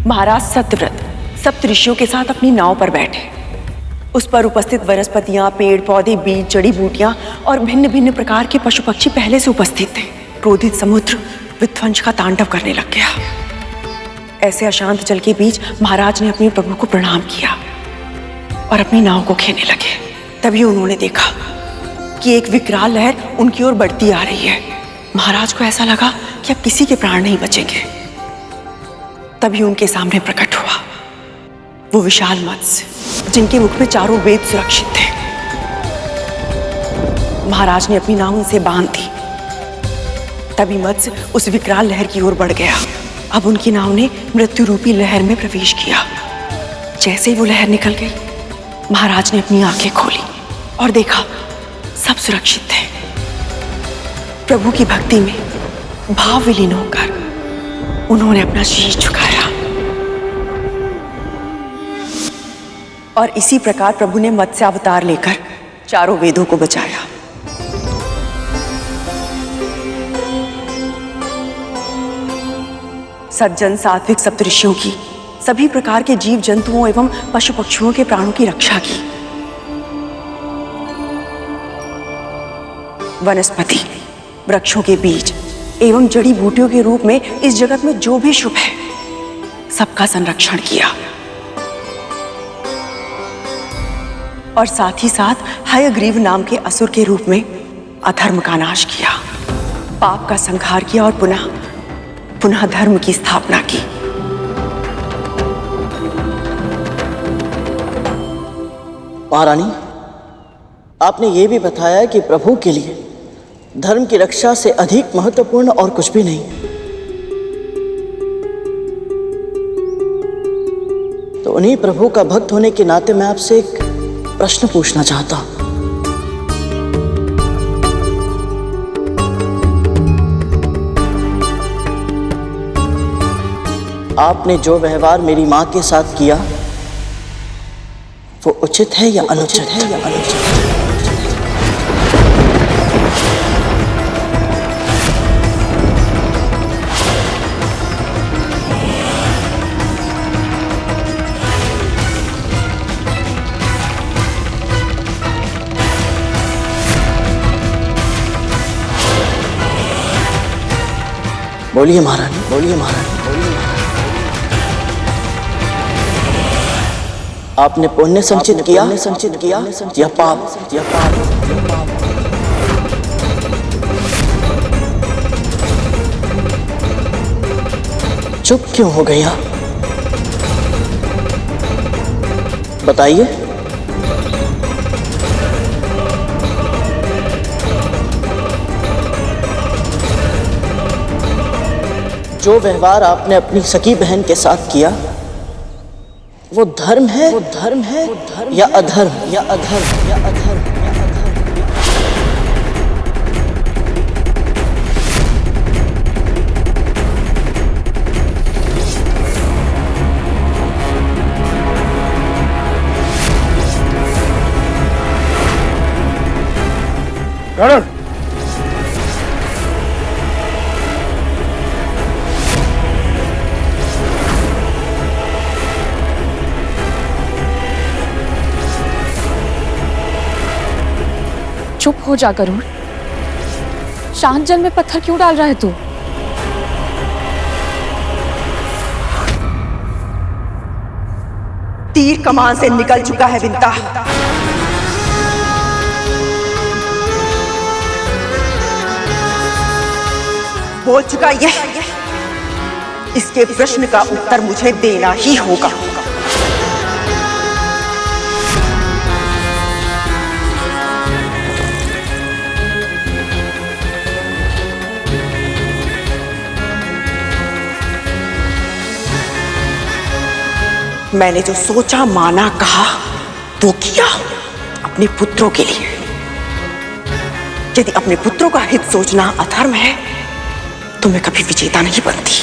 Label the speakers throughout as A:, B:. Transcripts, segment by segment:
A: महाराज सत्यव्रत सप्त ऋषियों के साथ अपनी नाव पर बैठे। उस पर उपस्थित वनस्पतियां, पेड़ पौधे, बीज, जड़ी बूटियां और भिन्न भिन्न प्रकार के पशु पक्षी पहले से उपस्थित थे। क्रोधित समुद्र विध्वंस का तांडव करने लग गया। ऐसे अशांत जल के बीच महाराज ने अपने प्रभु को प्रणाम किया और अपनी नाव को खेने लगे। तभी उन्होंने देखा कि एक विकराल लहर उनकी ओर बढ़ती आ रही है। महाराज को ऐसा लगा कि अब किसी के प्राण नहीं बचेंगे। तभी उनके सामने प्रकट हुआ वो विशाल मत्स्य, जिनके मुख में चारों वेद सुरक्षित थे। महाराज ने अपनी नाव उनसे बांध दी। तभी मत्स्य उस विकराल लहर की ओर बढ़ गया। अब उनकी नाव ने मृत्यु रूपी लहर में प्रवेश किया। जैसे ही वो लहर निकल गई, महाराज ने अपनी आंखें खोली और देखा सब सुरक्षित थे। प्रभु की भक्ति में भाव विलीन होकर उन्होंने अपना शीश झुकाया और इसी प्रकार प्रभु ने मत्स्य अवतार लेकर चारों वेदों को बचाया। सज्जन सात्विक सप्तऋषियों की, सभी प्रकार के जीव जंतुओं एवं पशु पक्षियों के प्राणों की रक्षा की। वनस्पति, वृक्षों के बीज एवं जड़ी बूटियों के रूप में इस जगत में जो भी शुभ है, सबका संरक्षण किया और साथ ही साथ हयग्रीव नाम के असुर के रूप में अधर्म का नाश किया, पाप का संहार किया और पुनः धर्म की स्थापना की।
B: महारानी, आपने ये भी बताया कि प्रभु के लिए धर्म की रक्षा से अधिक महत्वपूर्ण और कुछ भी नहीं। तो उन्हीं प्रभु का भक्त होने के नाते मैं आपसे एक प्रश्न पूछना चाहता हूं। आपने जो व्यवहार मेरी मां के साथ किया वो उचित है या अनुचित है? बोलिए महारानी, बोलिए महारानी, बोलिए। आपने पुण्य संचित किया या पाप? चुप क्यों हो गया? बताइए। जो व्यवहार आपने अपनी सगी बहन के साथ किया वो धर्म है या अधर्म?
C: गरुड़,
D: चुप हो जा गरुड़। शांत जल में पत्थर क्यों डाल रहा है तू?
A: तीर कमान से निकल चुका है विंता। बोल चुका यह, इसके प्रश्न का उत्तर मुझे देना ही होगा। मैंने जो सोचा, माना, कहा वो किया अपने पुत्रों के लिए। यदि अपने पुत्रों का हित सोचना अधर्म है तो मैं कभी विजेता नहीं बनती।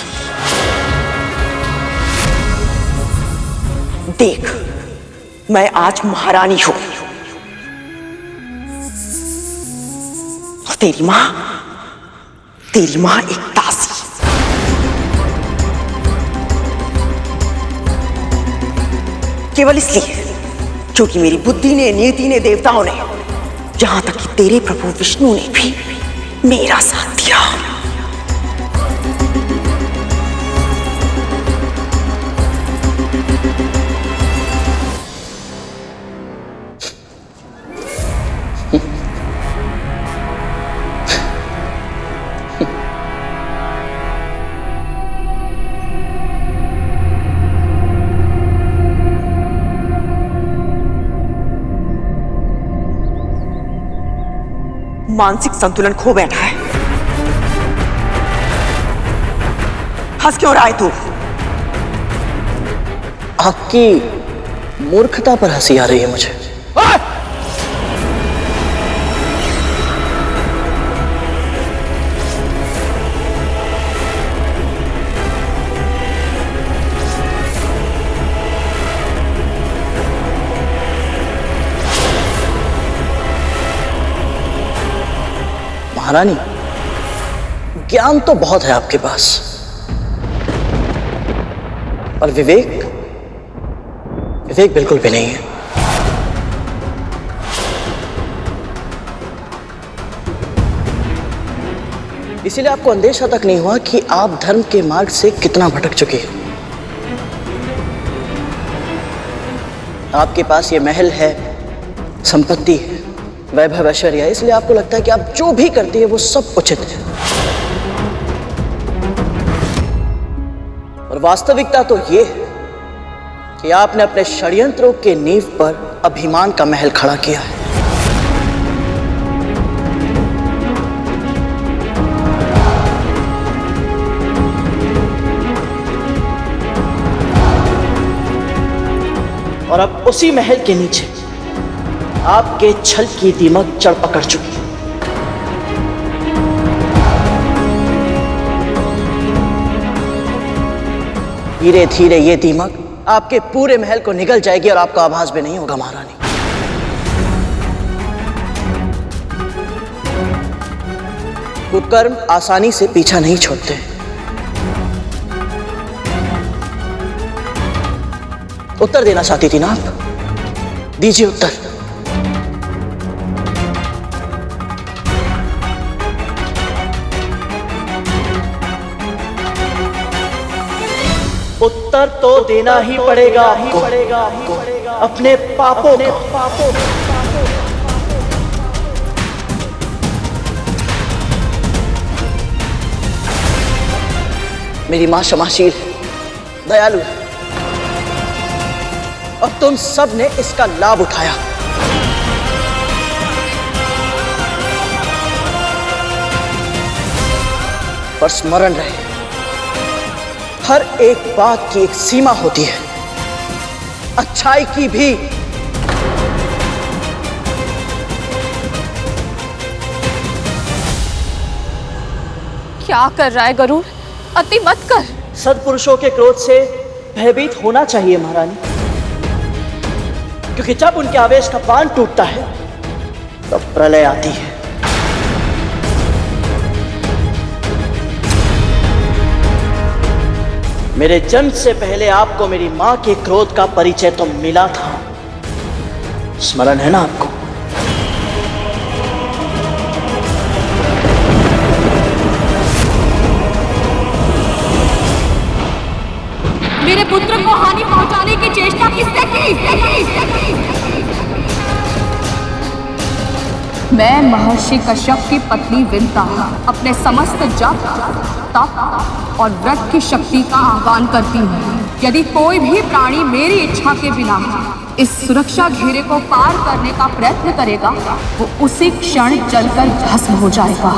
A: देख, मैं आज महारानी हूं और तेरी मां एक दासी। केवल इसलिए क्योंकि मेरी बुद्धि ने, नीति ने, देवताओं ने, यहां तक कि तेरे प्रभु विष्णु ने भी मेरा साथ दिया। मानसिक संतुलन खो बैठा है। हंस क्यों रहा है तू?
B: आपकी मूर्खता पर हंसी आ रही है मुझे। महारानी, ज्ञान तो बहुत है आपके पास, पर विवेक बिल्कुल भी नहीं है। इसीलिए आपको अंदेशा तक नहीं हुआ कि आप धर्म के मार्ग से कितना भटक चुके हैं। आपके पास ये महल है, संपत्ति है, वैभव ऐश्वर्य, इसलिए आपको लगता है कि आप जो भी करती है वो सब उचित है। और वास्तविकता तो ये है कि आपने अपने षड्यंत्रों के नींव पर अभिमान का महल खड़ा किया है। और अब उसी महल के नीचे आपके छल की दीमक जड़ पकड़ चुकी है। धीरे धीरे ये दीमक आपके पूरे महल को निगल जाएगी और आपका आभास भी नहीं होगा महारानी। कुकर्म आसानी से पीछा नहीं छोड़ते। उत्तर देना चाहती थी ना आप? दीजिए उत्तर। उत्तर तो देना ही पड़ेगा आपको अपने पापों का। मेरी मां क्षमाशील, दयालु है, और तुम सब ने इसका लाभ उठाया। पर स्मरण रहे, हर एक बात की एक सीमा होती है, अच्छाई की भी।
D: क्या कर रहा है गरुड़? अति मत कर।
B: सत्पुरुषों के क्रोध से भयभीत होना चाहिए महारानी, क्योंकि जब उनके आवेश का बांध टूटता है तब प्रलय आती है। मेरे जन्म से पहले आपको मेरी मां के क्रोध का परिचय तो मिला था, स्मरण है ना आपको?
D: मेरे पुत्र को हानि पहुंचाने की चेष्टा किसने की? मैं महर्षि कश्यप की पत्नी विंता अपने समस्त जप, तप और व्रत की शक्ति का आह्वान करती हूँ। यदि कोई भी प्राणी मेरी इच्छा के बिना इस सुरक्षा घेरे को पार करने का प्रयत्न करेगा, वो उसी क्षण जलकर भस्म हो जाएगा।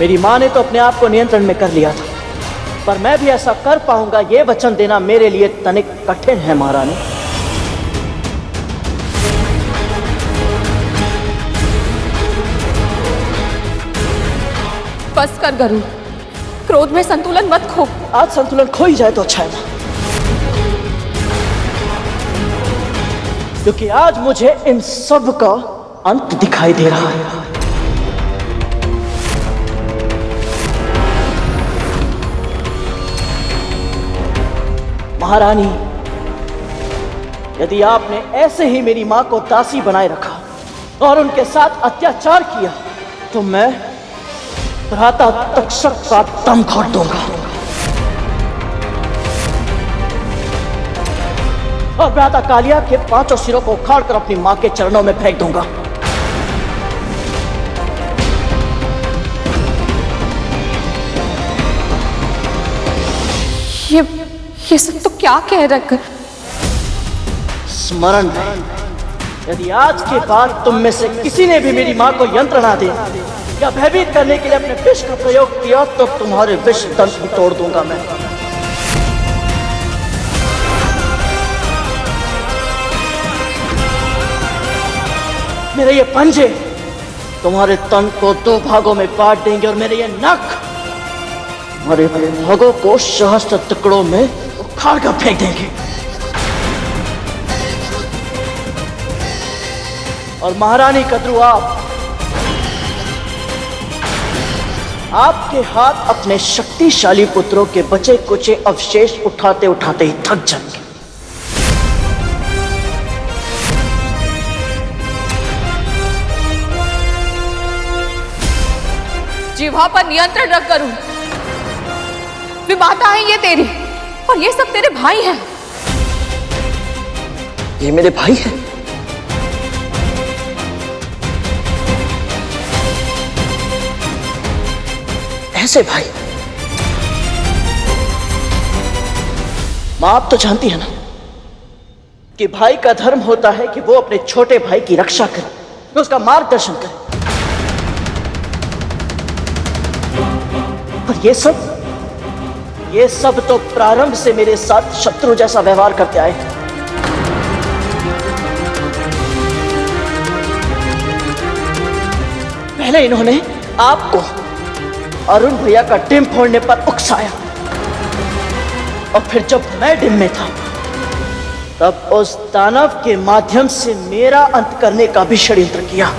B: मेरी मां ने तो अपने आप को नियंत्रण में कर लिया था, पर मैं भी ऐसा कर पाऊंगा ये वचन देना मेरे लिए तनिक कठिन है महारानी।
D: बस कर गरुड़, क्रोध में संतुलन मत खो।
B: आज संतुलन खो ही जाए तो अच्छा है ना। क्योंकि आज मुझे इन सब का अंत दिखाई दे रहा है। महारानी, यदि आपने ऐसे ही मेरी मां को दासी बनाए रखा और उनके साथ अत्याचार किया तो मैं भ्राता तक्षक का दम घोट दूंगा और भ्राता कालिया के 5 सिरों को उखाड़कर अपनी मां के चरणों में फेंक दूंगा।
D: ये सब तो क्या कह रखा?
B: स्मरण है, यदि आज के बाद तुम में से किसी ने भी मेरी मां को यंत्र ना दे या भयभीत करने के लिए अपने विष का प्रयोग किया तो तुम्हारे विष दंत भी तोड़ दूंगा मैं। मेरे ये पंजे तुम्हारे तन को 2 भागों में बांट देंगे और मेरे ये नख तुम्हारे भागों को सहस्त्र टुकड़ों में उखाड़ कर फेंक देंगे। और महारानी कद्रू, आपके हाथ अपने शक्तिशाली पुत्रों के बचे कुचे अवशेष उठाते उठाते ही थक जाएंगे।
D: जिह्वा पर नियंत्रण रख करूं। विमाता है ये तेरी और ये सब तेरे भाई हैं।
B: ये मेरे भाई हैं? ऐसे भाई? मां, आप तो जानती है ना कि भाई का धर्म होता है कि वो अपने छोटे भाई की रक्षा करे, उसका मार्गदर्शन करे। पर ये सब तो प्रारंभ से मेरे साथ शत्रु जैसा व्यवहार करते आए हैं। पहले इन्होंने आपको अरुण भैया का डिम फोड़ने पर उकसाया और फिर जब मैं डिम में था तब उस दानव के माध्यम से मेरा अंत करने का भी षड्यंत्र किया।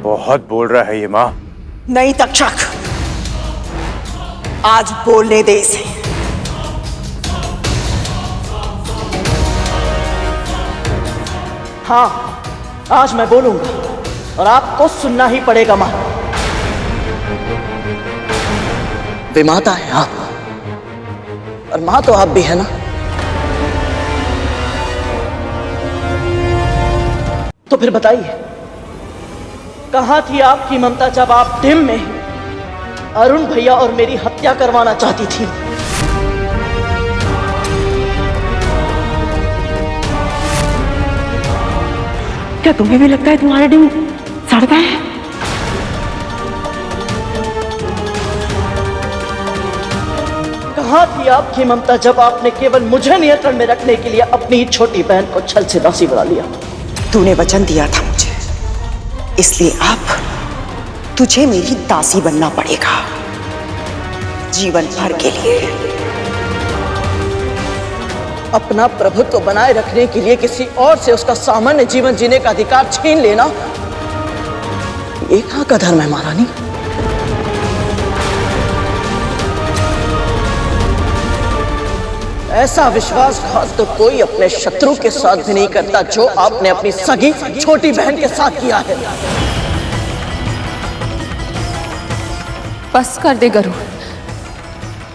C: बहुत बोल रहा है ये मां।
A: नहीं तक्षक, आज बोलने दे इसे।
B: हाँ, आज मैं बोलूंगा और आपको सुनना ही पड़ेगा मां। विमाता है आप और मां तो आप भी है ना। तो फिर बताइए, कहां थी आपकी ममता जब आप डिम में अरुण भैया और मेरी हत्या करवाना चाहती थी?
A: क्या तुम्हें भी लगता है तुम्हारा डिम सड़ता है?
B: कहां थी आपकी ममता जब आपने केवल मुझे नियंत्रण में रखने के लिए अपनी छोटी बहन को छल से दासी बना लिया?
A: तूने वचन दिया था मुझे, इसलिए अब तुझे मेरी दासी बनना पड़ेगा जीवन भर के लिए।
B: अपना प्रभुत्व बनाए रखने के लिए किसी और से उसका सामान्य जीवन जीने का अधिकार छीन लेना, ये कहां का धर्म है महारानी? ऐसा विश्वासघात तो कोई अपने शत्रु के साथ भी नहीं करता जो आपने अपनी सगी छोटी बहन के साथ किया है।
D: बस कर दे गरुड़,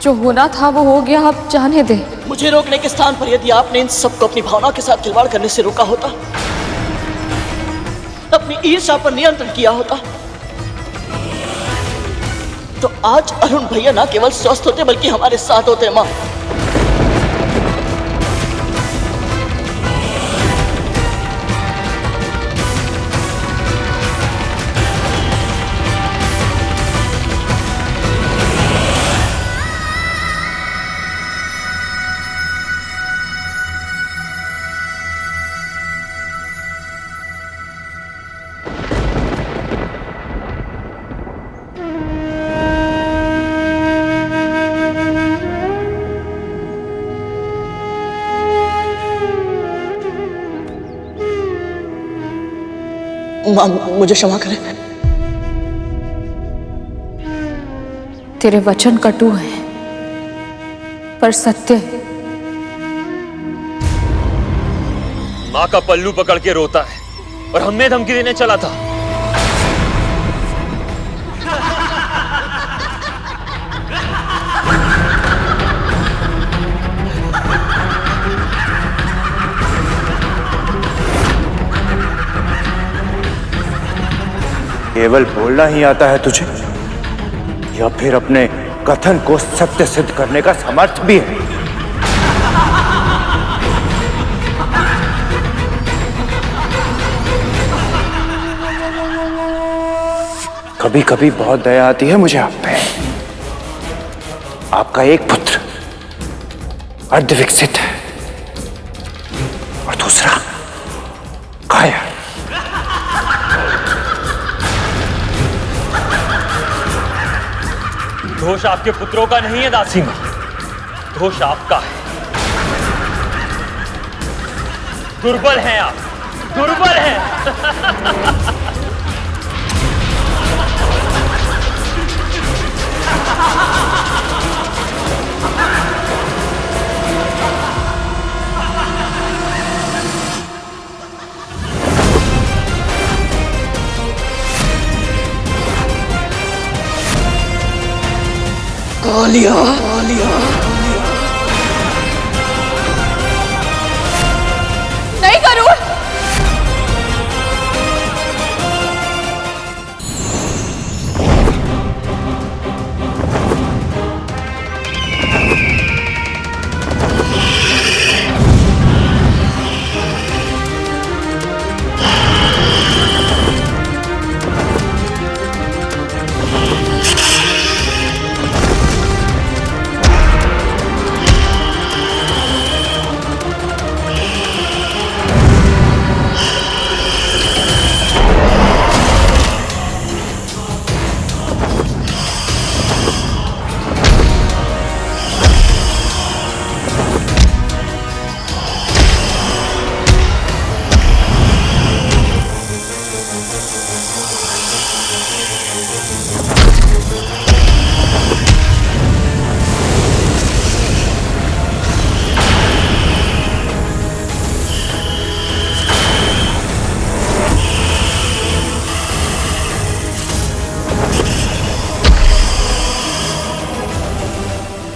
D: जो होना था वो हो गया, अब जाने दे।
B: मुझे रोकने के स्थान पर यदि आपने इन सबको अपनी भावना के साथ खिलवाड़ करने से रोका होता, अपनी ईर्ष्या पर नियंत्रण किया होता, तो आज अरुण भैया न केवल स्वस्थ होते बल्कि हमारे साथ होते। मां, माँ मुझे क्षमा करें।
D: तेरे वचन कटु हैं पर सत्य है।
E: माँ का पल्लू पकड़ के रोता है और हमें धमकी देने चला था।
C: केवल बोलना ही आता है तुझे या फिर अपने कथन को सत्य सिद्ध करने का सामर्थ्य भी है? कभी कभी बहुत दया आती है मुझे आप पे। आपका एक पुत्र अर्ध विकसित है और दूसरा कायर।
E: दोष आपके पुत्रों का नहीं है दासी मां, दोष आपका है। दुर्बल हैं आप, दुर्बल हैं।
B: कालिया, कालिया।
D: नहीं गरुड़,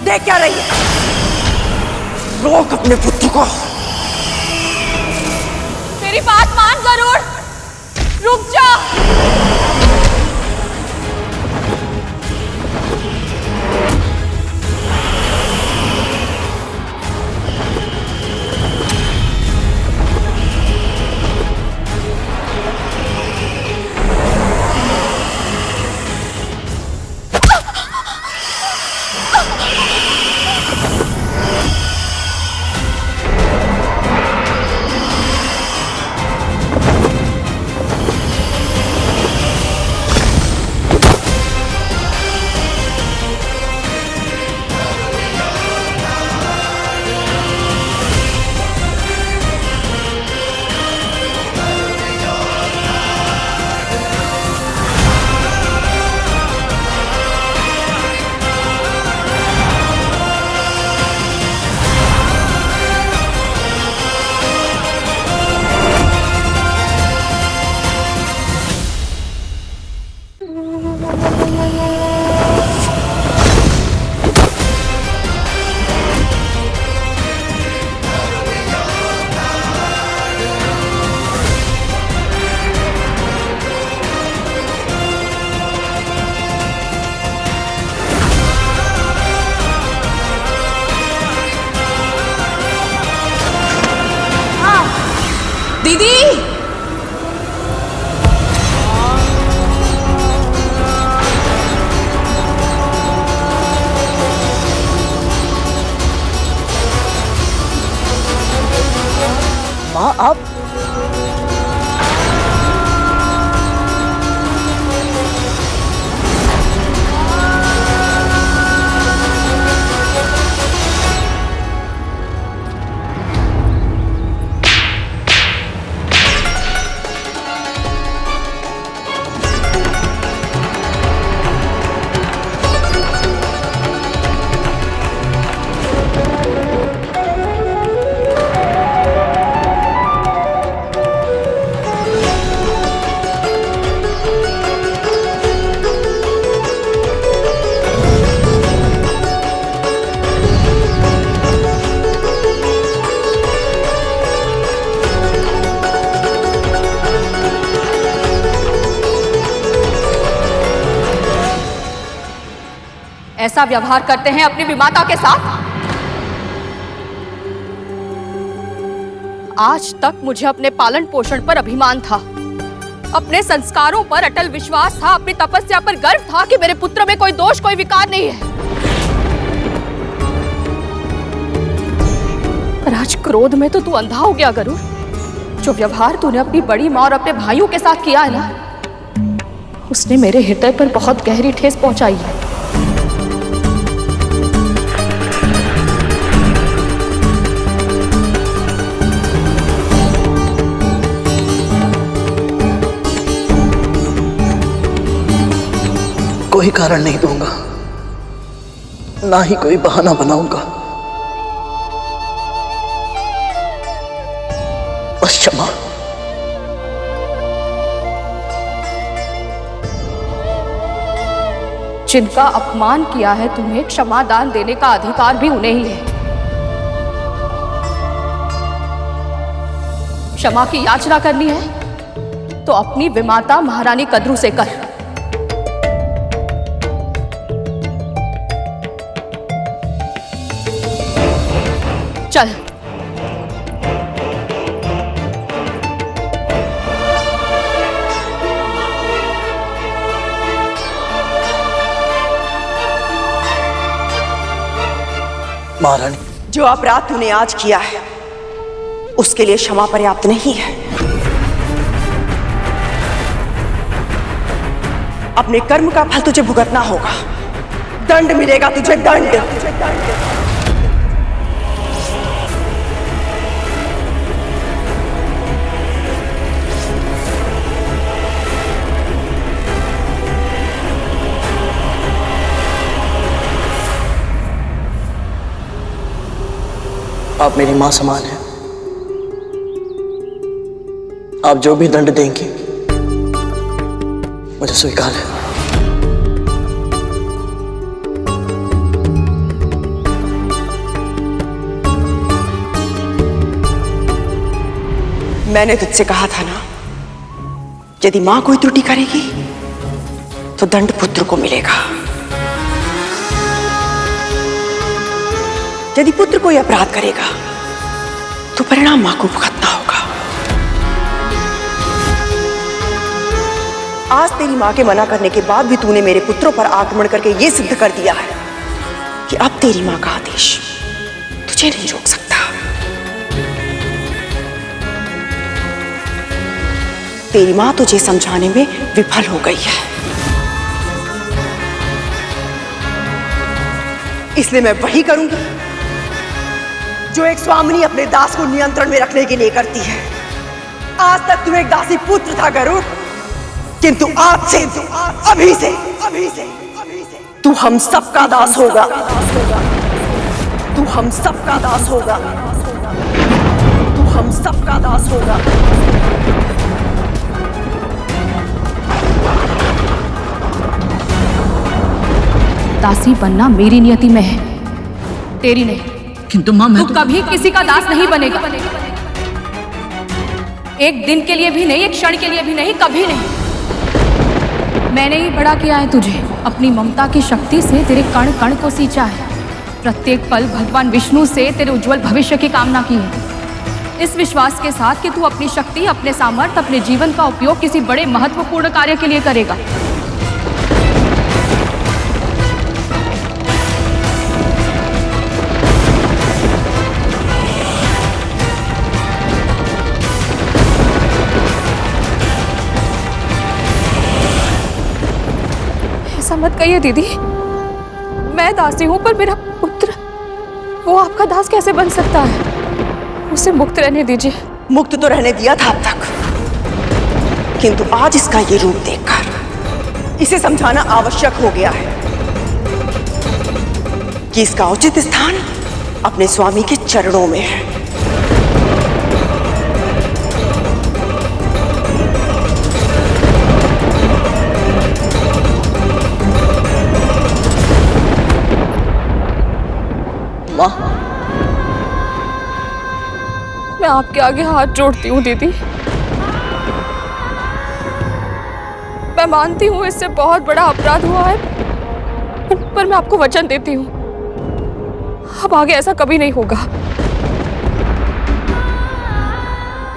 A: देख क्या रही है?
B: रोक अपने पुत्र को।
D: मेरी बात मान गरुड़, रुक जा। दीदी,
B: माँ आप
D: ऐसा व्यवहार करते हैं अपनी विमाता के साथ? आज तक मुझे अपने पालन पोषण पर अभिमान था, अपने संस्कारों पर अटल विश्वास था, अपनी तपस्या पर गर्व था कि मेरे पुत्र में कोई दोष, कोई विकार नहीं है। पर आज क्रोध में तो तू अंधा हो गया गरुड़। जो व्यवहार तूने अपनी बड़ी माँ और अपने भाइयों के साथ किया है ना, उसने मेरे हृदय पर बहुत गहरी ठेस पहुंचाई है।
B: कोई कारण नहीं दूंगा, ना ही कोई बहाना बनाऊंगा। बस क्षमा।
D: जिनका अपमान किया है तुम्हें, क्षमा दान देने का अधिकार भी उन्हें ही है। क्षमा की याचना करनी है तो अपनी विमाता महारानी कद्रू से कर। चल।
B: महारानी,
A: जो अपराध तूने आज किया है उसके लिए क्षमा पर्याप्त नहीं है। अपने कर्म का फल तुझे भुगतना होगा। दंड मिलेगा तुझे, दंड।
B: आप मेरी मां समान हैं। आप जो भी दंड देंगी मुझे स्वीकार है।
A: मैंने तुझसे कहा था ना, यदि मां कोई त्रुटि करेगी तो दंड पुत्र को मिलेगा। यदि पुत्र कोई अपराध करेगा तो परिणाम मां को भुगतना होगा। आज तेरी मां के मना करने के बाद भी तूने मेरे पुत्रों पर आक्रमण करके यह सिद्ध कर दिया है कि अब तेरी मां का आदेश तुझे नहीं रोक सकता। तेरी मां तुझे समझाने में विफल हो गई है, इसलिए मैं वही करूंगी जो एक स्वामिनी अपने दास को नियंत्रण में रखने के लिए करती है। आज तक तू एक दासी पुत्र था गरुड़, किंतु आज से, अभी से तू हम सबका दास होगा। तू हम सबका दास होगा। तू हम सबका दास होगा।
D: दासी बनना मेरी नियति में है, तेरी नहीं।
B: किंतु मां, मैं
D: तू कभी किसी का दास नहीं बनेगा। एक दिन के लिए भी नहीं, एक क्षण के लिए भी नहीं, कभी नहीं। मैंने ही बड़ा किया है तुझे, अपनी ममता की शक्ति से तेरे कण कण को सींचा है। प्रत्येक पल भगवान विष्णु से तेरे उज्जवल भविष्य की कामना की है, इस विश्वास के साथ कि तू अपनी शक्ति, अपने सामर्थ्य, अपने जीवन का उपयोग किसी बड़े महत्वपूर्ण कार्य के लिए करेगा। ऐसा मत कहिए दीदी, मैं दासी हूं, पर मेरा पुत्र वो आपका दास कैसे बन सकता है? उसे मुक्त रहने दीजिए।
A: मुक्त तो रहने दिया था अब तक, किंतु आज इसका ये रूप देखकर इसे समझाना आवश्यक हो गया है कि इसका उचित स्थान अपने स्वामी के चरणों में है।
D: मैं आपके आगे हाथ जोड़ती हूँ दीदी। मैं मानती हूँ इससे बहुत बड़ा अपराध हुआ है, पर पर मैं आपको वचन देती हूँ, अब आगे ऐसा कभी नहीं होगा।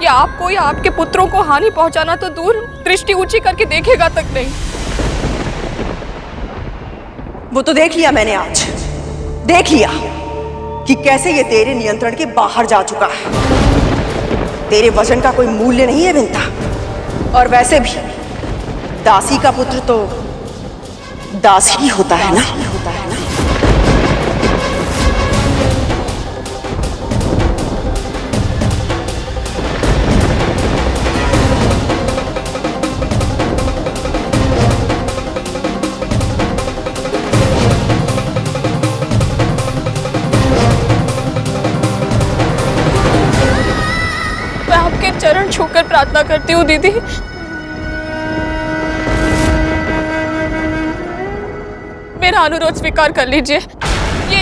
D: या आपको या आपके पुत्रों को हानि पहुंचाना तो दूर, दृष्टि ऊंची करके देखेगा तक नहीं।
A: वो तो देख लिया मैंने, आज देख लिया कि कैसे ये तेरे नियंत्रण के बाहर जा चुका है। तेरे वजन का कोई मूल्य नहीं है विंता। और वैसे भी दासी का पुत्र तो दास ही होता है ना।
D: मैं आपके चरण छूकर प्रार्थना करती हूँ दीदी, मेरा अनुरोध स्वीकार कर लीजिए।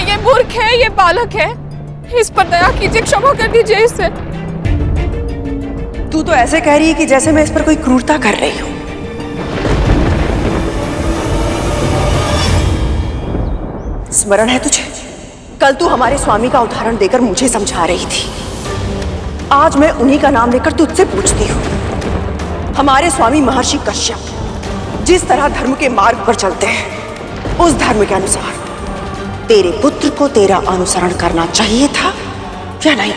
D: ये मूर्ख है, ये बालक है, इस पर दया कीजिए, क्षमा कर दीजिए इसे।
A: तू तो ऐसे कह रही है कि जैसे मैं इस पर कोई क्रूरता कर रही हूं। स्मरण है तुझे, कल तू हमारे स्वामी का उदाहरण देकर मुझे समझा रही थी। आज मैं उन्हीं का नाम लेकर तुझसे पूछती हूँ। हमारे स्वामी महर्षि कश्यप जिस तरह धर्म के मार्ग पर चलते हैं, उस धर्म के अनुसार तेरे पुत्र को तेरा अनुसरण करना चाहिए था या नहीं?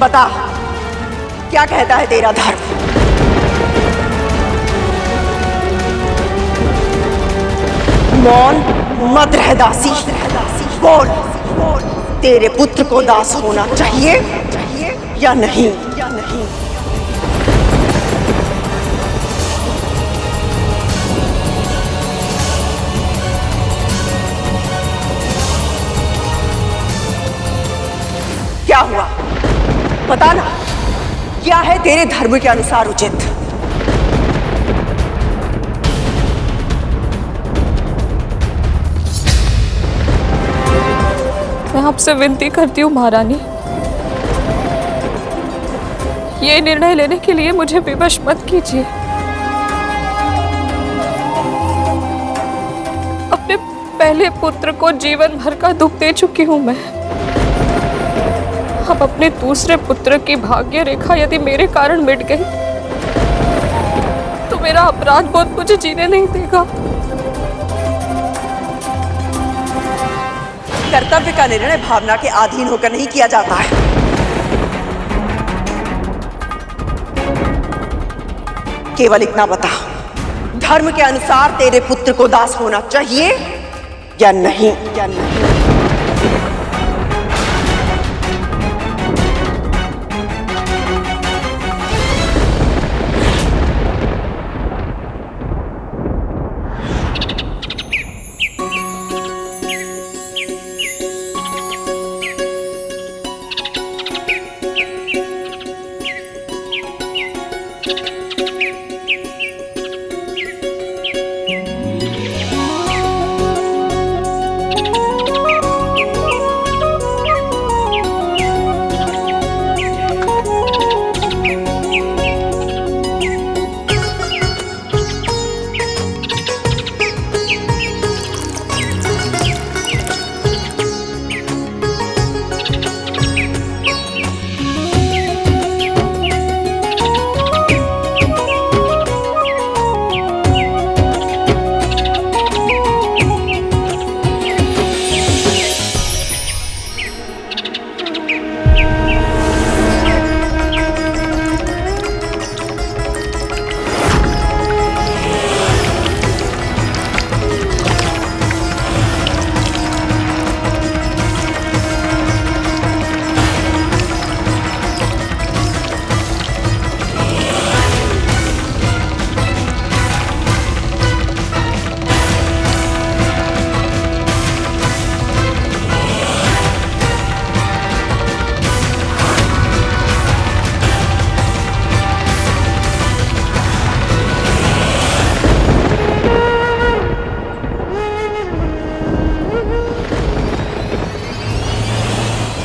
A: बता, क्या कहता है तेरा धर्म? मौन मत रह दासी, बोल, तेरे पुत्र को दास होना चाहिए या नहीं? क्या हुआ, बता ना, क्या है तेरे धर्म के अनुसार उचित?
D: मैं आपसे विनती करती हूँ महारानी, ये निर्णय लेने के लिए मुझे विवश मत कीजिए। अपने पहले पुत्र को जीवन भर का दुख दे चुकी हूँ मैं। अब अपने दूसरे पुत्र की भाग्य रेखा यदि मेरे कारण मिट गई तो मेरा अपराध बोध मुझे जीने नहीं देगा।
A: कर्तव्य का निर्णय भावना के अधीन होकर नहीं किया जाता है। केवल इतना बता, धर्म के अनुसार तेरे पुत्र को दास होना चाहिए या नहीं?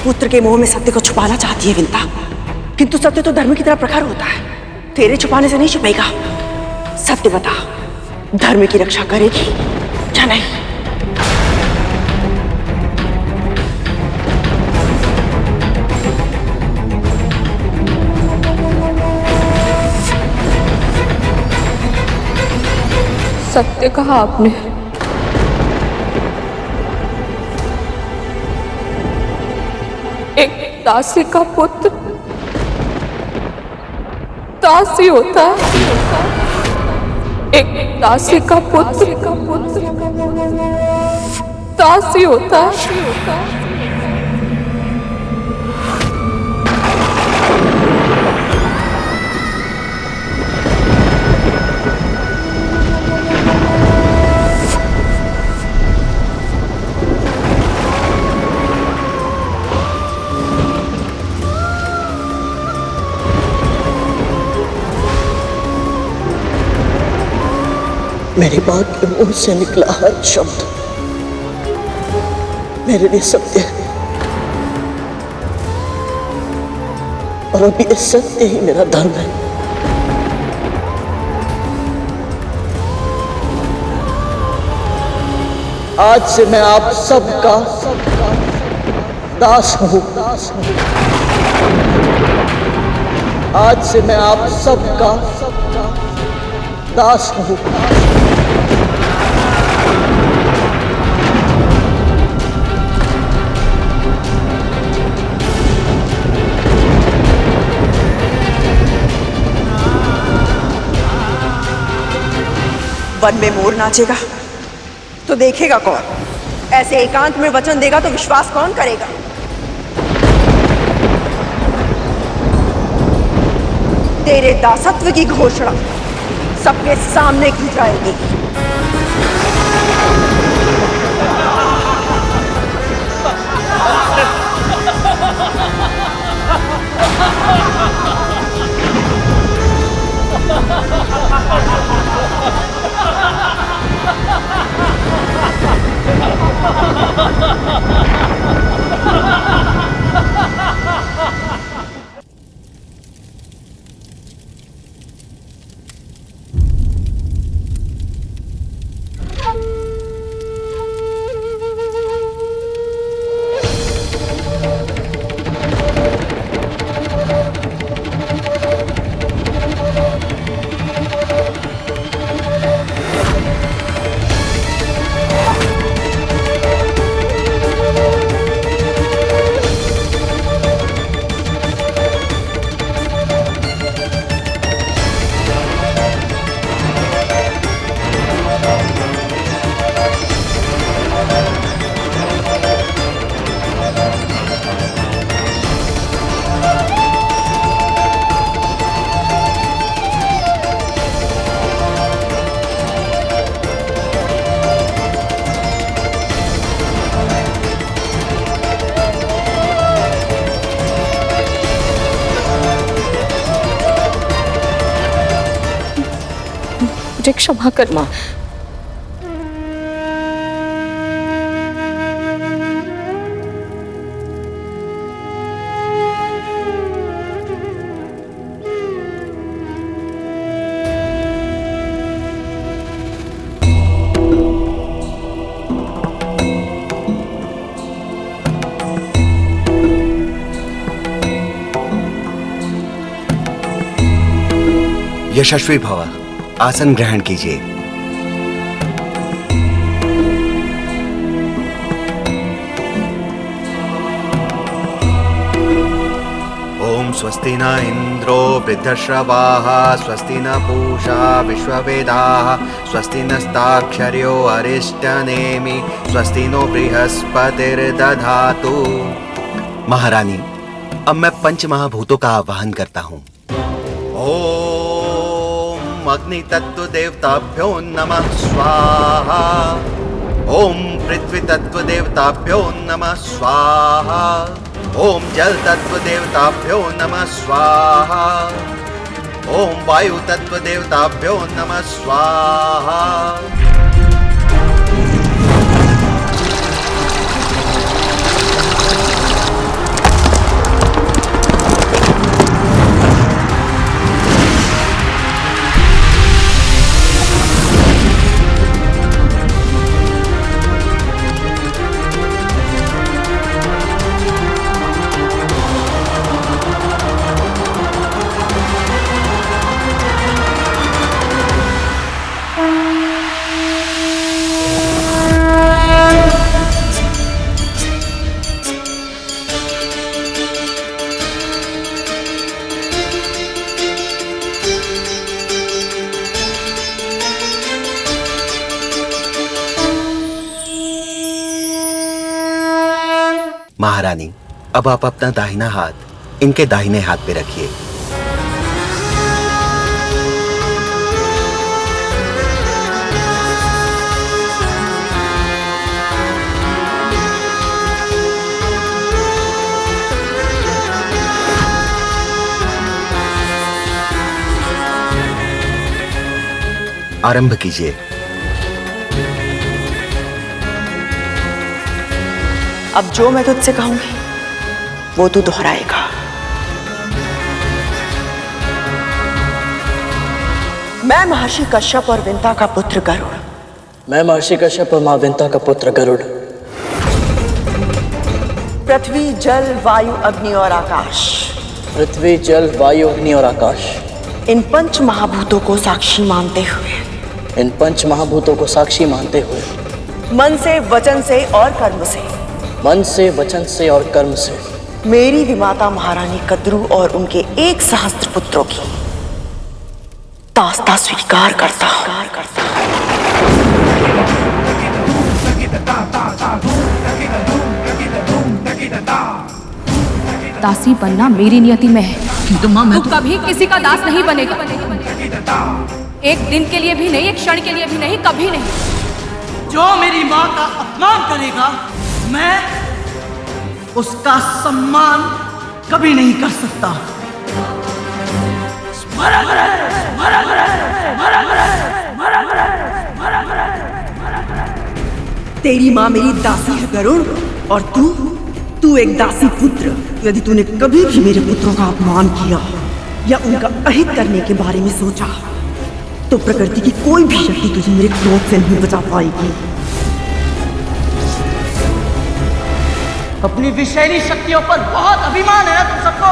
A: पुत्र के मोह में सत्य को छुपाना चाहती है विंता, किंतु सत्य तो धर्म की तरह प्रखर होता है। तेरे छुपाने से नहीं छुपेगा। सत्य बता, धर्म की रक्षा करेगी या नहीं?
D: सत्य कहा आपने। एक दासी का पुत्र दासी होता है। एक दासी का पुत्र दासी होता है।
B: मेरी मां के मुंह से निकला हर शब्द मेरे लिए सत्य है, और अब ये सत्य ही मेरा धर्म है। आज से मैं आप सबका दास हूं। आज से मैं आप सबका दास हूं।
A: वन में मोर नाचेगा तो देखेगा कौन? ऐसे एकांत में वचन देगा तो विश्वास कौन करेगा? तेरे दासत्व की घोषणा सबके सामने की जाएगी।
D: मुझे क्षमा कर मां।
F: यशस्वी भव, आसन ग्रहण कीजिए। ओम स्वस्ति न इंद्रो वृद्धश्रवाः, स्वस्ति न पूषा विश्ववेदाः, स्वस्ति नस्ताक्षर्यो अरिष्टनेमि, स्वस्ति नो बृहस्पतिर्दधातु। महारानी, अब मैं पंच महाभूतों का आवाहन करता हूँ। ओम अग्नि तत्व देवताभ्यो नमः स्वाहा। ओम पृथ्वी तत्व देवताभ्यो नमः स्वाहा। ओम जल तत्व देवताभ्यो नमः स्वाहा। ओम वायु तत्व देवताभ्यो नमः स्वाहा। महारानी, अब आप अपना दाहिना हाथ इनके दाहिने हाथ पे रखिए। आरंभ कीजिए।
A: अब जो मैं तुझसे कहूंगी वो तू दोहराएगा। मैं महर्षि कश्यप और विंता का पुत्र गरुड़।
B: मैं महर्षि कश्यप और मां विंता का पुत्र गरुड़।
A: पृथ्वी, जल, वायु, अग्नि और आकाश,
B: पृथ्वी, जल, वायु, अग्नि और आकाश,
A: इन पंच महाभूतों को साक्षी मानते हुए,
B: इन पंच महाभूतों को साक्षी मानते हुए,
A: मन से, वचन से और कर्म से,
B: मन से, वचन से और कर्म से,
A: मेरी विमाता महारानी कद्रू और उनके 1 सहस्त्र पुत्रों की दास्ता स्वीकार करता हूं।
D: दासी बनना मेरी नियति में है। तू कभी किसी का दास नहीं बनेगा। एक दिन के लिए भी नहीं, एक क्षण के लिए भी नहीं, कभी नहीं।
B: जो मेरी मां का अपमान करेगा, मैं उसका सम्मान कभी नहीं कर सकता।
A: तेरी माँ मेरी दासी है गरुड़, और तू एक दासी पुत्र। यदि तूने कभी भी मेरे पुत्रों का अपमान किया या उनका अहित करने के बारे में सोचा, तो प्रकृति की कोई भी शक्ति तुझे मेरे क्रोध से नहीं बचा पाएगी।
B: अपनी विषैली शक्तियों पर बहुत अभिमान है ना तुम सबको।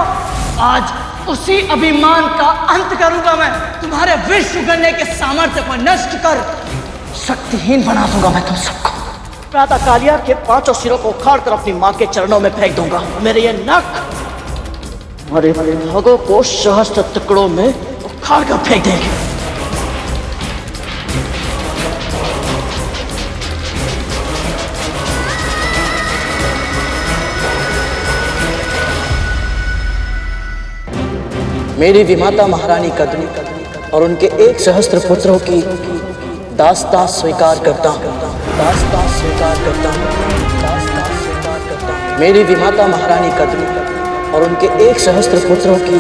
B: आज उसी अभिमान का अंत करूंगा मैं। तुम्हारे विष उगलने के सामर्थ्य को नष्ट कर शक्तिहीन बना दूंगा मैं तुम सबको। प्रातः कालिया के 5 सिरों को उखाड़ कर अपनी मां के चरणों में फेंक दूंगा। मेरे ये नख हमारे भागों को सहस्त्र टुकड़ों में उखाड़ कर फेंक देंगे। मेरी विमाता महारानी कद्रू और उनके 1 सहस्त्र पुत्रों की दास्तां स्वीकार करता हूँ। दास्तां स्वीकार करता हूँ। दास्तां स्वीकार करता हूँ। मेरी विमाता महारानी कद्रू और उनके 1 सहस्त्र पुत्रों की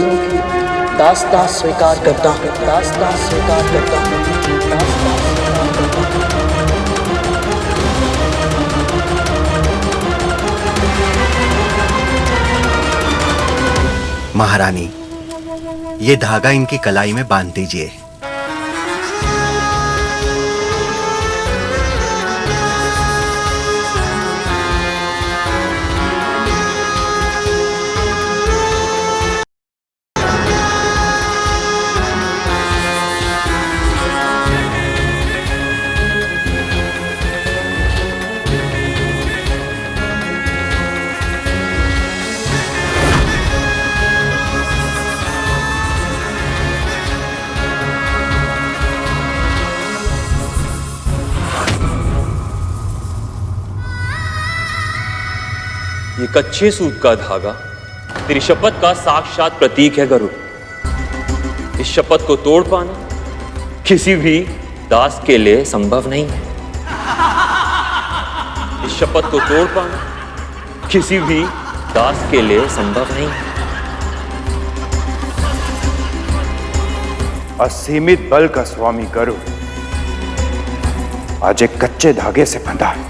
B: दास्तां स्वीकार करता हूँ। दास्तां स्वीकार करता हूँ। दास्तां स्वीकार करता हूँ।
F: महारानी, ये धागा इनकी कलाई में बांध दीजिए।
E: ये कच्चे सूत का धागा तेरी शपथ का साक्षात प्रतीक है गरुड़। इस शपथ को तोड़ पाना किसी भी दास के लिए संभव नहीं है। इस शपथ को तोड़ पाना किसी भी दास के लिए संभव नहीं है।
C: असीमित बल का स्वामी गरुड़ आज एक कच्चे धागे से बंधा है।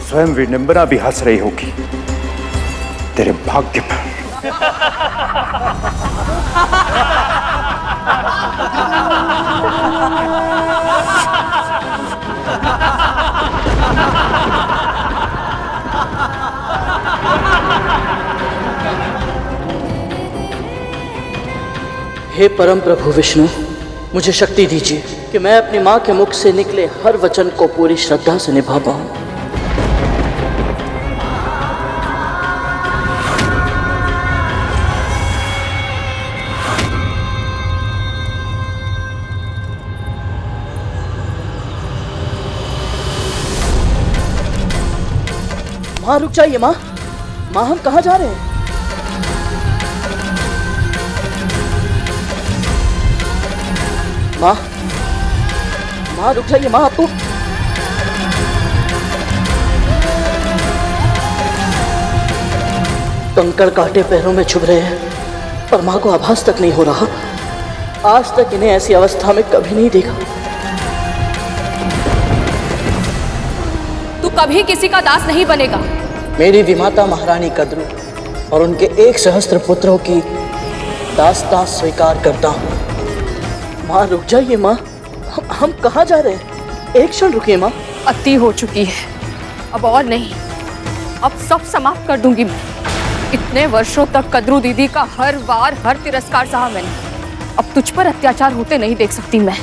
C: स्वयं विडंबना भी हंस रही होगी तेरे भाग्य पर।
B: हे परम प्रभु विष्णु, मुझे शक्ति दीजिए कि मैं अपनी मां के मुख से निकले हर वचन को पूरी श्रद्धा से निभा पाऊं। माँ रुक जाइए माँ। माँ हम कहाँ जा रहे हैं? माँ माँ रुक जाइए माँ, आपको कंकड़ कांटे पैरों में चुभ रहे हैं पर माँ को आभास तक नहीं हो रहा। आज तक इन्हें ऐसी अवस्था में कभी नहीं देखा।
D: तू कभी किसी का दास नहीं बनेगा।
B: मेरी विमाता महारानी कद्रू और उनके 1 सहस्त्र पुत्रों की दास्तां स्वीकार करता हूँ। माँ रुक जाइए माँ, हम कहाँ जा रहे हैं? एक क्षण रुकिए माँ।
D: अति हो चुकी है, अब और नहीं। अब सब समाप्त कर दूंगी मैं। इतने वर्षों तक कद्रू दीदी का हर बार हर तिरस्कार सहा मैंने। अब तुझ पर अत्याचार होते नहीं देख सकती मैं।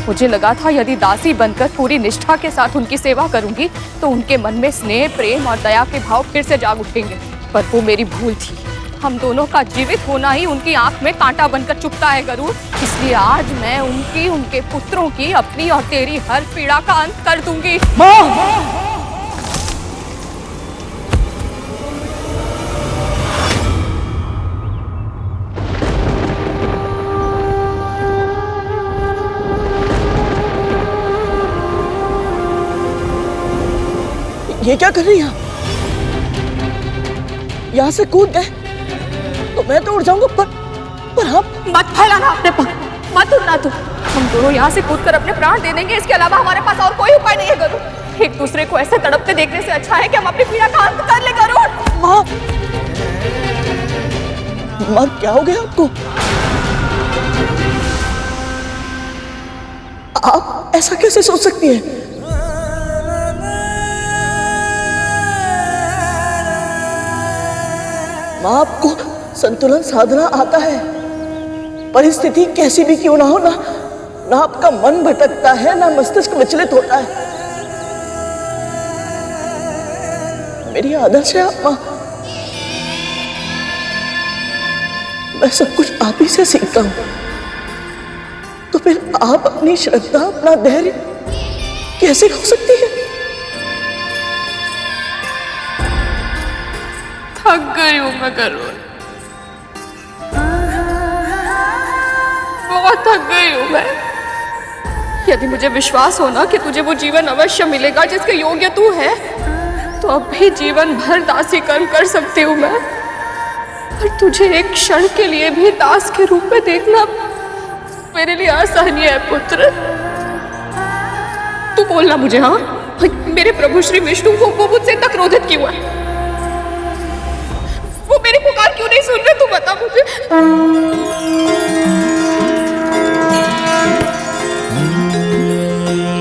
D: मुझे लगा था यदि दासी बनकर पूरी निष्ठा के साथ उनकी सेवा करूंगी तो उनके मन में स्नेह, प्रेम और दया के भाव फिर से जाग उठेंगे, पर वो मेरी भूल थी। हम दोनों का जीवित होना ही उनकी आंख में कांटा बनकर चुभता है गरुड़। इसलिए आज मैं उनकी, उनके पुत्रों की, अपनी और तेरी हर पीड़ा का अंत कर दूंगी।
B: ये क्या कर रही हैं? यहाँ से कूद गए तो मैं तो उड़ जाऊंगा, पर आप
D: मत फैलाना अपने पर, मत उड़ना तू। हम दोनों यहाँ से कूदकर अपने प्राण दे देंगे, इसके अलावा हमारे पास और कोई उपाय नहीं है गरुड़। एक दूसरे को ऐसे तड़पते देखने से अच्छा है कि हम अपनी पीड़ा का अंत कर ले गरुड़।
B: माँ, माँ क्या हो गया आपको? आप ऐसा कैसे सोच सकती हैं? माँ आपको संतुलन साधना आता है। परिस्थिति कैसी भी क्यों ना हो, ना आपका मन भटकता है, ना मस्तिष्क विचलित होता है। मेरी आदर्श है आप माँ। मैं सब कुछ आप ही से सीखता हूं, तो फिर आप अपनी श्रद्धा, अपना धैर्य कैसे खो सकती है?
D: थक गई हूँ मैं गरुड़, बहुत थक गई हूँ मैं। यदि मुझे विश्वास हो ना कि तुझे वो जीवन अवश्य मिलेगा जिसके योग्य तू है, तो अब भी जीवन भर दासी कर्म कर सकती हूँ मैं। पर तुझे एक क्षण के लिए भी दास के रूप में देखना मेरे लिए असहनीय है पुत्र। तू बोलना मुझे, हाँ, मेरे प्रभु श्री विष्णु वो मुझसे इतना क्रोधित क्यों है? वो मेरी पुकार क्यों नहीं सुन रहे? तू बता मुझे।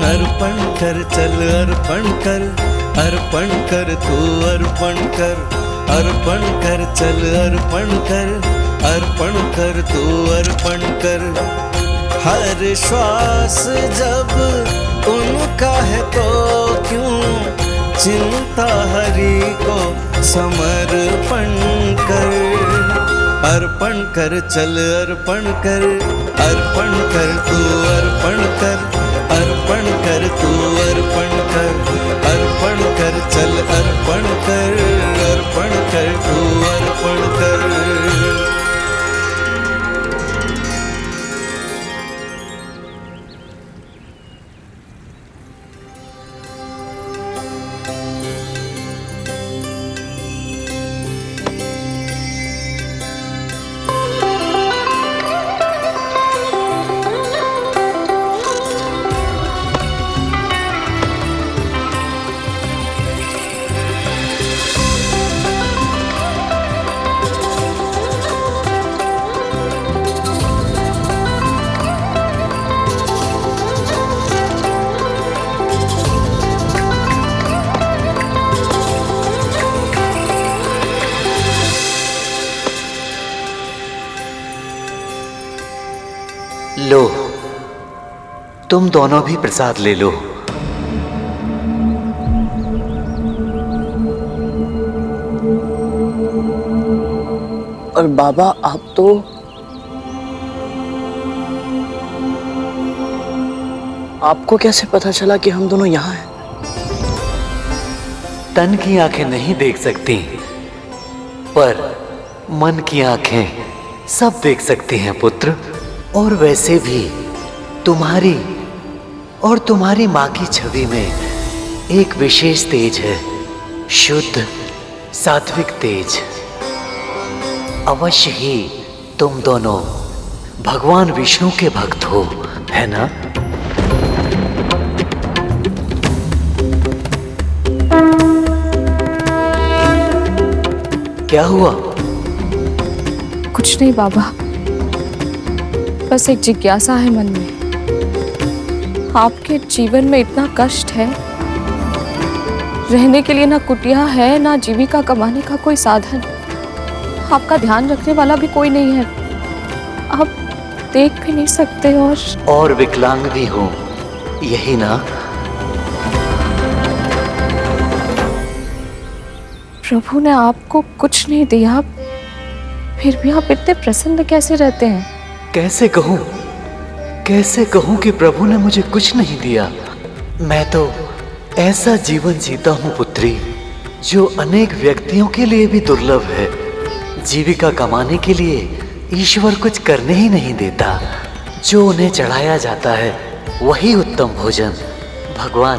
G: अर्पण कर, चल अर्पण कर, अर्पण कर तू अर्पण कर, अर्पण कर, चल अर्पण कर, अर्पण कर तू अर्पण कर। हर श्वास जब उनका है तो क्यों चिंता हरि को समर्पण कर। अर्पण कर, चल अर्पण कर, अर्पण कर तू अर्पण कर, अर्पण कर तू अर्पण कर, अर्पण कर, चल अर्पण कर, अर्पण कर तू अर्पण कर।
F: लो, तुम दोनों भी प्रसाद ले लो।
B: और बाबा आप तो आपको कैसे पता चला कि हम दोनों यहाँ हैं?
H: तन की आंखें नहीं देख सकती, पर मन की आंखें सब देख सकती हैं पुत्र। और वैसे भी तुम्हारी और तुम्हारी माँ की छवि में एक विशेष तेज है, शुद्ध सात्विक तेज। अवश्य ही तुम दोनों भगवान विष्णु के भक्त हो, है ना? क्या हुआ?
D: कुछ नहीं बाबा, बस एक जिज्ञासा है मन में। आपके जीवन में इतना कष्ट है, रहने के लिए ना कुटिया है, ना जीविका कमाने का कोई साधन, आपका ध्यान रखने वाला भी कोई नहीं है, आप देख भी नहीं सकते
H: और विकलांग भी हो, यही ना?
D: प्रभु ने आपको कुछ नहीं दिया, फिर भी आप इतने प्रसन्न कैसे रहते हैं?
H: कैसे कहूं कि प्रभु ने मुझे कुछ नहीं दिया। मैं तो ऐसा जीवन जीता हूं पुत्री, जो अनेक व्यक्तियों के लिए भी दुर्लभ है। जीविका कमाने के लिए ईश्वर कुछ करने ही नहीं देता, जो उन्हें चढ़ाया जाता है वही उत्तम भोजन भगवान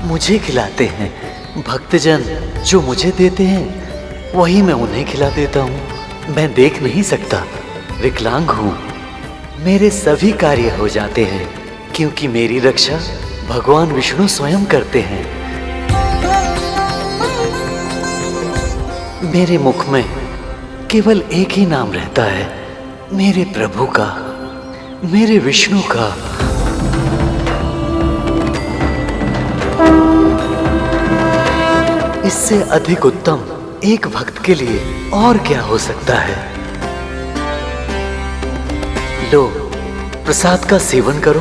H: मुझे खिलाते हैं। भक्तजन जो मुझे देते हैं वही मैं उन्हें खिला देता हूँ। मैं देख नहीं सकता, विकलांग हूँ, मेरे सभी कार्य हो जाते हैं, क्योंकि मेरी रक्षा भगवान विष्णु स्वयं करते हैं। मेरे मुख में केवल एक ही नाम रहता है, मेरे प्रभु का, मेरे विष्णु का। इससे अधिक उत्तम एक भक्त के लिए और क्या हो सकता है? लो, प्रसाद का सेवन करो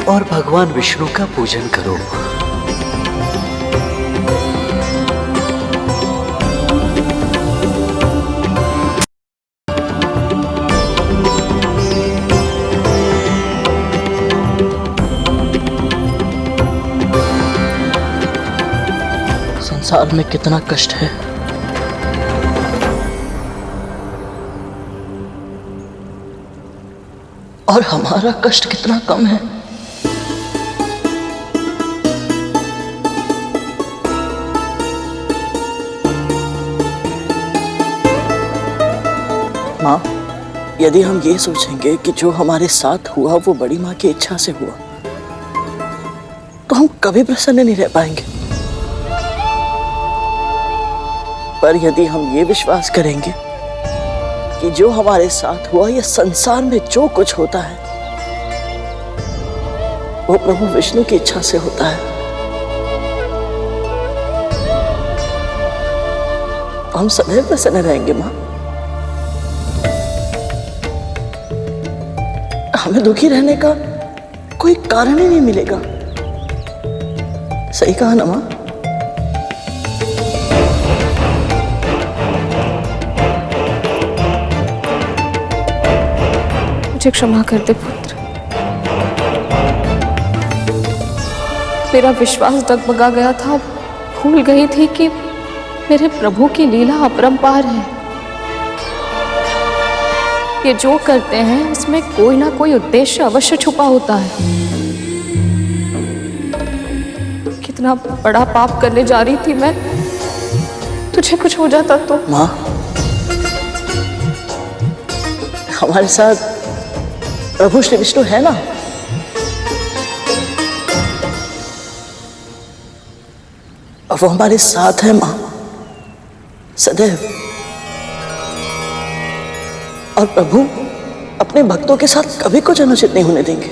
H: और भगवान विष्णु का पूजन करो।
B: संसार में कितना कष्ट है, और हमारा कष्ट कितना कम है। माँ, यदि हम ये सोचेंगे कि जो हमारे साथ हुआ वो बड़ी माँ की इच्छा से हुआ, तो हम कभी प्रसन्न नहीं रह पाएंगे। पर यदि हम ये विश्वास करेंगे कि जो हमारे साथ हुआ, ये संसार में जो कुछ होता है वो प्रभु विष्णु की इच्छा से होता है, तो हम सदैव प्रसन्न रहेंगे। माँ, हमें दुखी रहने का कोई कारण ही नहीं मिलेगा। सही कहा ना माँ?
D: मुझे क्षमा कर दे पुत्र, मेरा विश्वास डगमगा गया था, भूल गई थी कि मेरे प्रभु की लीला अपरंपार है। ये जो करते हैं इसमें कोई ना कोई उद्देश्य अवश्य छुपा होता है। कितना बड़ा पाप करने जा रही थी मैं, तुझे कुछ हो जाता तो।
B: माँ, हमारे साथ प्रभु श्री विष्णु है ना? और वो हमारे साथ है माँ, सदैव। और प्रभु अपने भक्तों के साथ कभी कुछ अनुचित नहीं होने देंगे।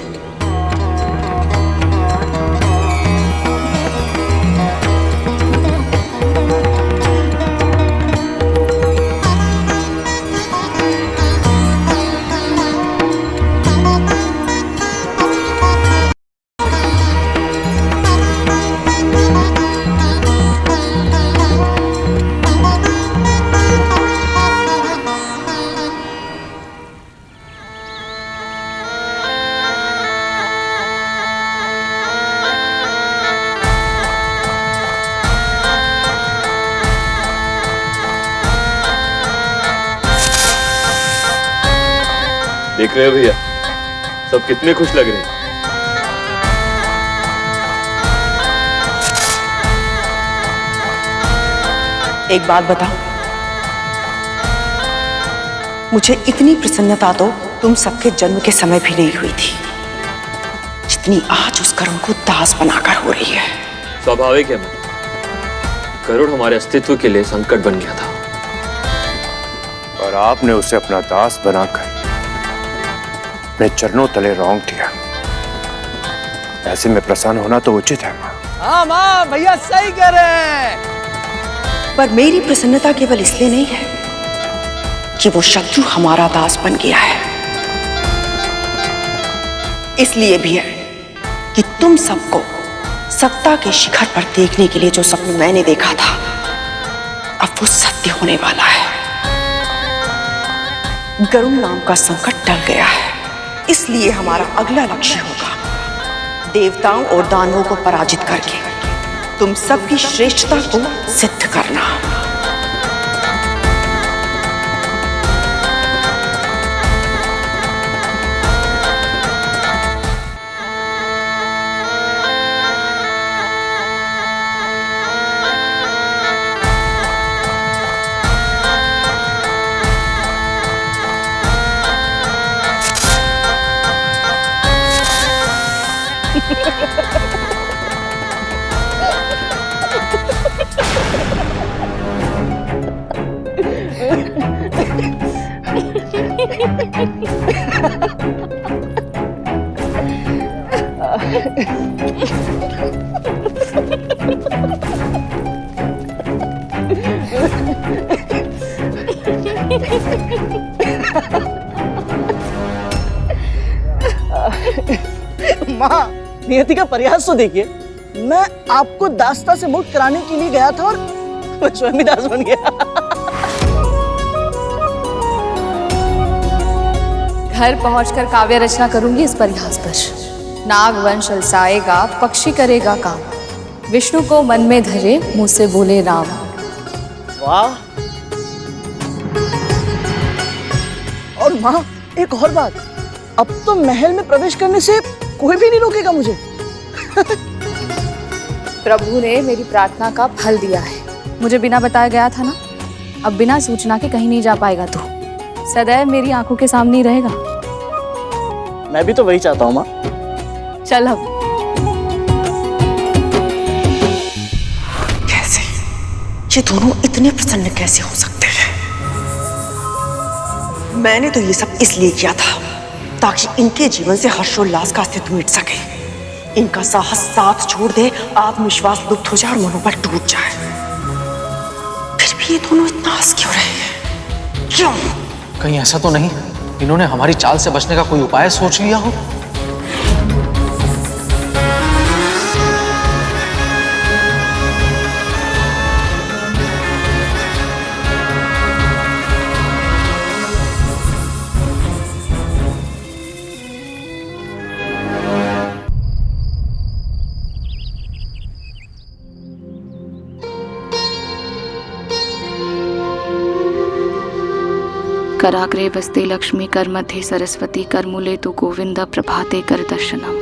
E: देख रहे हो भैया, सब कितने खुश लग रहे हैं।
A: एक बात बताओ, मुझे इतनी प्रसन्नता तो तुम सबके जन्म के समय भी नहीं हुई थी जितनी आज उस करुण को दास बनाकर हो रही है।
E: स्वाभाविक है मैम, गरुड़ हमारे अस्तित्व के लिए संकट बन गया था
C: और आपने उसे अपना दास बनाकर अपने चरणों तले रौंद दिया। ऐसे में प्रसन्न होना तो उचित है माँ।
I: हाँ माँ, भैया सही कह रहे हैं।
A: पर मेरी प्रसन्नता केवल इसलिए नहीं है कि वो शत्रु हमारा दास बन गया है, इसलिए भी है कि तुम सबको सत्ता के शिखर पर देखने के लिए जो सपना मैंने देखा था अब वो सत्य होने वाला है। गरुड़ नाम का संकट टल गया है, इसलिए हमारा अगला लक्ष्य होगा देवताओं और दानवों को पराजित करके तुम सबकी श्रेष्ठता को सिद्ध करना।
B: माँ, नियति का प्रयास तो देखिए। मैं आपको दासता से मुक्त कराने के लिए गया था और मैं स्वयं भी दास बन गया।
D: घर पहुंचकर काव्य रचना करूंगी इस परिहास पर। नागवंश अलसाएगा, पक्षी करेगा काम, विष्णु को मन में धरे, मुंह से बोले राम।
B: वाह। और माँ, एक और बात, अब तो महल में प्रवेश करने से कोई भी नहीं रोकेगा मुझे।
D: प्रभु ने मेरी प्रार्थना का फल दिया है। मुझे बिना बताया गया था ना, अब बिना सूचना के कहीं नहीं जा पाएगा तू। सदैव मेरी आंखों के सामने ही रहेगा।
B: मैं भी तो वही चाहता हूँ माँ।
D: चल अब।
A: कैसे ये दोनों इतने प्रसन्न कैसे हो सकते हैं? मैंने तो ये सब इसलिए किया था ताकि इनके जीवन से हर्षोल्लास का अस्तित्व मिट सके, इनका साहस साथ छोड़ दे, आत्मविश्वास लुप्त हो जाए और मनोबल टूट जाए। फिर भी ये दोनों इतना हंस क्यों रहे हैं? क्यों?
I: कहीं ऐसा तो नहीं इन्होंने हमारी चाल से बचने का कोई उपाय सोच लिया हो?
D: कराग्रे वस्ते लक्ष्मी, कर मध्ये सरस्वती, कर मूले तु गोविंद, प्रभाते कर दर्शनम।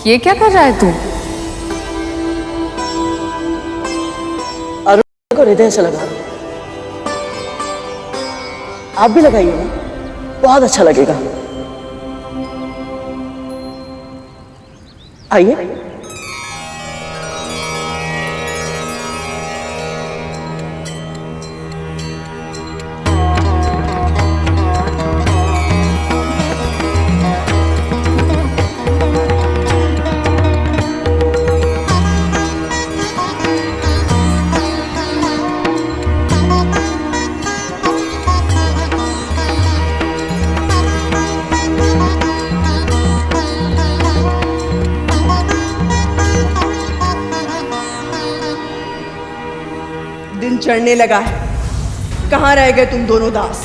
D: ये क्या कर रहा है तू?
B: अरुण को हृदय से लगा। आप भी लगाइए ना, बहुत अच्छा लगेगा। आइए।
A: चढ़ने लगा है। कहाँ रह गए तुम दोनों दास?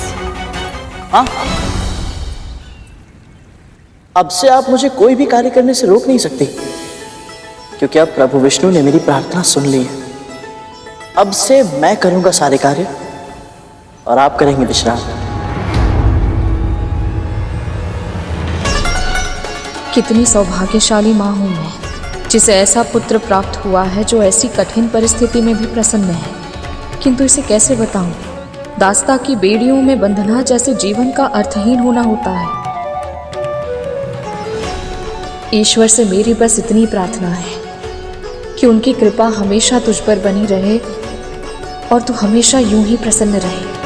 B: हाँ, अब से आप मुझे कोई भी कार्य करने से रोक नहीं सकती, क्योंकि अब प्रभु विष्णु ने मेरी प्रार्थना सुन ली है। अब से मैं करूंगा सारे कार्य और आप करेंगे विश्राम।
D: कितनी सौभाग्यशाली माँ हूँ मैं, जिसे ऐसा पुत्र प्राप्त हुआ है जो ऐसी कठिन परिस्थिति में भी प्रसन्न है। किंतु इसे कैसे बताऊं? दास्ता की बेड़ियों में बंधना जैसे जीवन का अर्थहीन होना होता है। ईश्वर से मेरी बस इतनी प्रार्थना है कि उनकी कृपा हमेशा तुझ पर बनी रहे और तू हमेशा यूं ही प्रसन्न रहे।